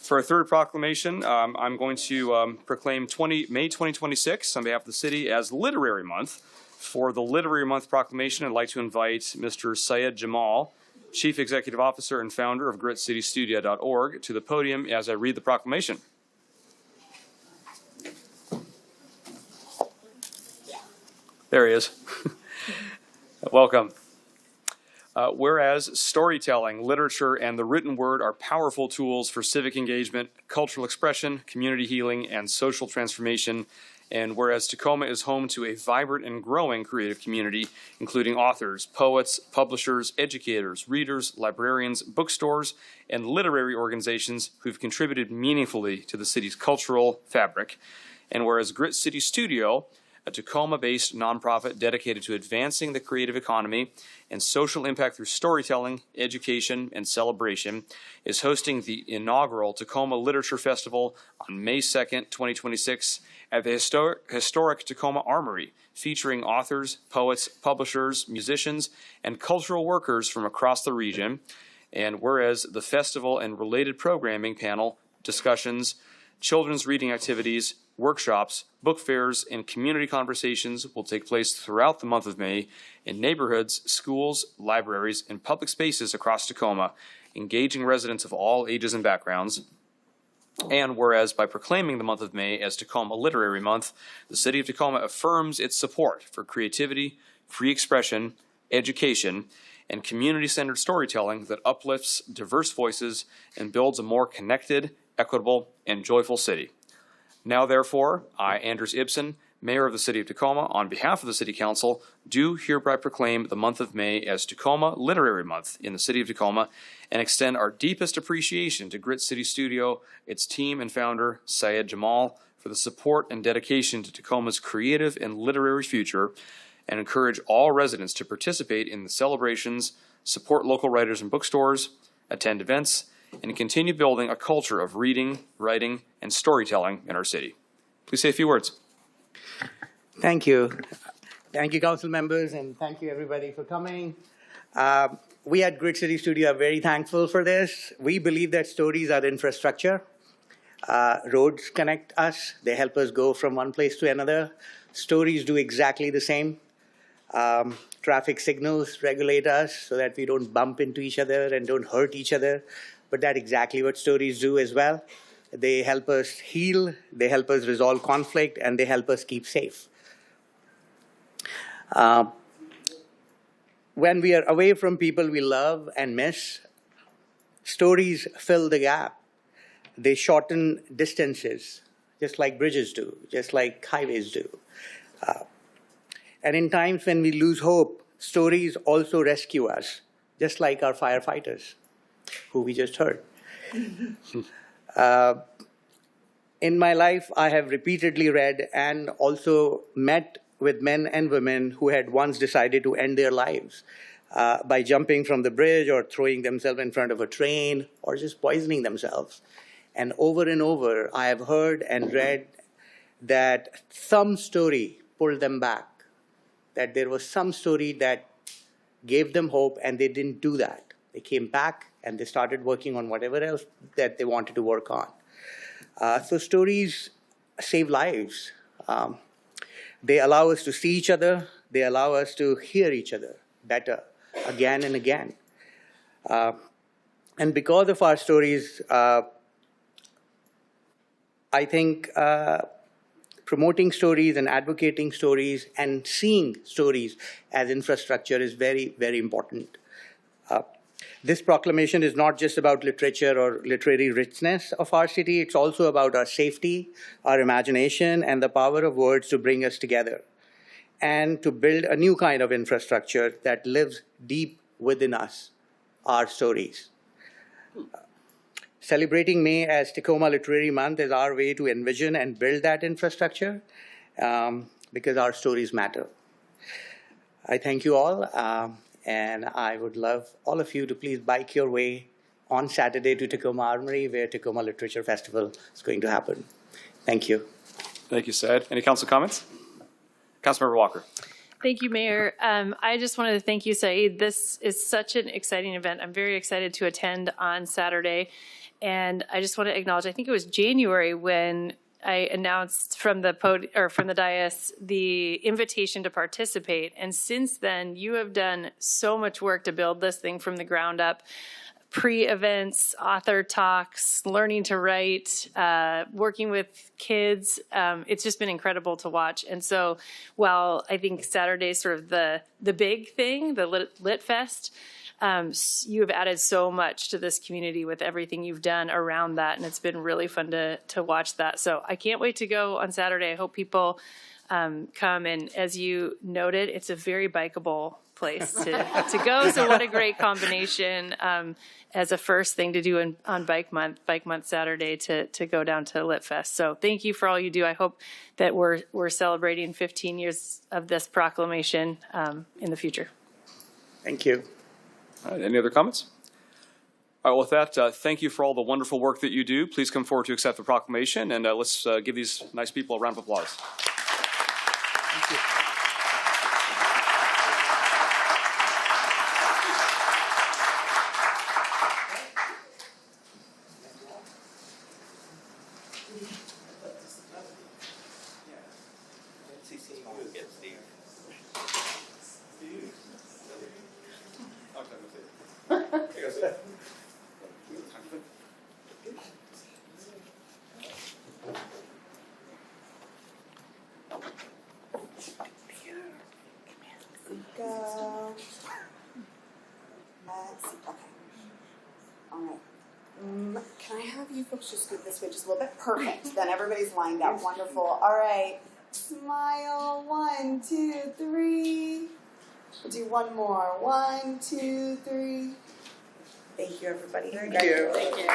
For our third proclamation, I'm going to proclaim May 2026 on behalf of the city as Literary Month. For the Literary Month proclamation, I'd like to invite Mr. Syed Jamal, Chief Executive Officer and founder of GritCityStudio.org, to the podium as I read the proclamation. There he is. Welcome. Whereas storytelling, literature, and the written word are powerful tools for civic engagement, cultural expression, community healing, and social transformation, and whereas Tacoma is home to a vibrant and growing creative community, including authors, poets, publishers, educators, readers, librarians, bookstores, and literary organizations who've contributed meaningfully to the city's cultural fabric, and whereas Grit City Studio, a Tacoma-based nonprofit dedicated to advancing the creative economy and social impact through storytelling, education, and celebration, is hosting the inaugural Tacoma Literature Festival on May 2nd, 2026 at the historic Tacoma Armory, featuring authors, poets, publishers, musicians, and cultural workers from across the region. And whereas the festival and related programming panel, discussions, children's reading activities, workshops, book fairs, and community conversations will take place throughout the month of May in neighborhoods, schools, libraries, and public spaces across Tacoma, engaging residents of all ages and backgrounds. And whereas by proclaiming the month of May as Tacoma Literary Month, the City of Tacoma affirms its support for creativity, free expression, education, and community-centered storytelling that uplifts diverse voices and builds a more connected, equitable, and joyful city. Now, therefore, I, Anders Ibsen, Mayor of the City of Tacoma, on behalf of the City Council, do hereby proclaim the month of May as Tacoma Literary Month in the City of Tacoma and extend our deepest appreciation to Grit City Studio, its team and founder, Syed Jamal, for the support and dedication to Tacoma's creative and literary future, and encourage all residents to participate in the celebrations, support local writers and bookstores, attend events, and continue building a culture of reading, writing, and storytelling in our city. Please say a few words. Thank you. Thank you, council members, and thank you, everybody, for coming. We at Grit City Studio are very thankful for this. We believe that stories are infrastructure. Roads connect us. They help us go from one place to another. Stories do exactly the same. Traffic signals regulate us so that we don't bump into each other and don't hurt each other. But that's exactly what stories do as well. They help us heal, they help us resolve conflict, and they help us keep safe. When we are away from people we love and miss, stories fill the gap. They shorten distances, just like bridges do, just like highways do. And in times when we lose hope, stories also rescue us, just like our firefighters, who we just heard. In my life, I have repeatedly read and also met with men and women who had once decided to end their lives by jumping from the bridge or throwing themselves in front of a train or just poisoning themselves. And over, I have heard and read that some story pulled them back, that there was some story that gave them hope, and they didn't do that. They came back and they started working on whatever else that they wanted to work on. So stories save lives. They allow us to see each other. They allow us to hear each other better again and again. And because of our stories, I think promoting stories and advocating stories and seeing stories as infrastructure is very, very important. This proclamation is not just about literature or literary richness of our city. It's also about our safety, our imagination, and the power of words to bring us together and to build a new kind of infrastructure that lives deep within us, our stories. Celebrating May as Tacoma Literary Month is our way to envision and build that infrastructure because our stories matter. I thank you all. And I would love all of you to please bike your way on Saturday to Tacoma Armory, where Tacoma Literature Festival is going to happen. Thank you. Thank you, Syed. Any council comments? Councilmember Walker. Thank you, Mayor. I just wanted to thank you, Saeed. This is such an exciting event. I'm very excited to attend on Saturday. And I just want to acknowledge, I think it was January when I announced from the from the dais the invitation to participate. And since then, you have done so much work to build this thing from the ground up. Pre-events, author talks, learning to write, working with kids. It's just been incredible to watch. And so while I think Saturday is sort of the big thing, the Lit Fest, you have added so much to this community with everything you've done around that, and it's been really fun to watch that. So I can't wait to go on Saturday. I hope people come, and as you noted, it's a very bikeable place to go. So what a great combination as a first thing to do on Bike Month Saturday to go down to Lit Fest. So thank you for all you do. I hope that we're celebrating 15 years of this proclamation in the future. Thank you. All right, any other comments? All right, with that, thank you for all the wonderful work that you do. Please come forward to accept the proclamation, and let's give these nice people a round of applause. Thank you. Go. Let's see. Okay. All right. Can I have you folks just scoot this way just a little bit? Perfect. Then everybody's lined up. Wonderful. All right. Smile. 1, 2, 3. We'll do one more. 1, 2, 3. Thank you, everybody. Thank you. Thank you.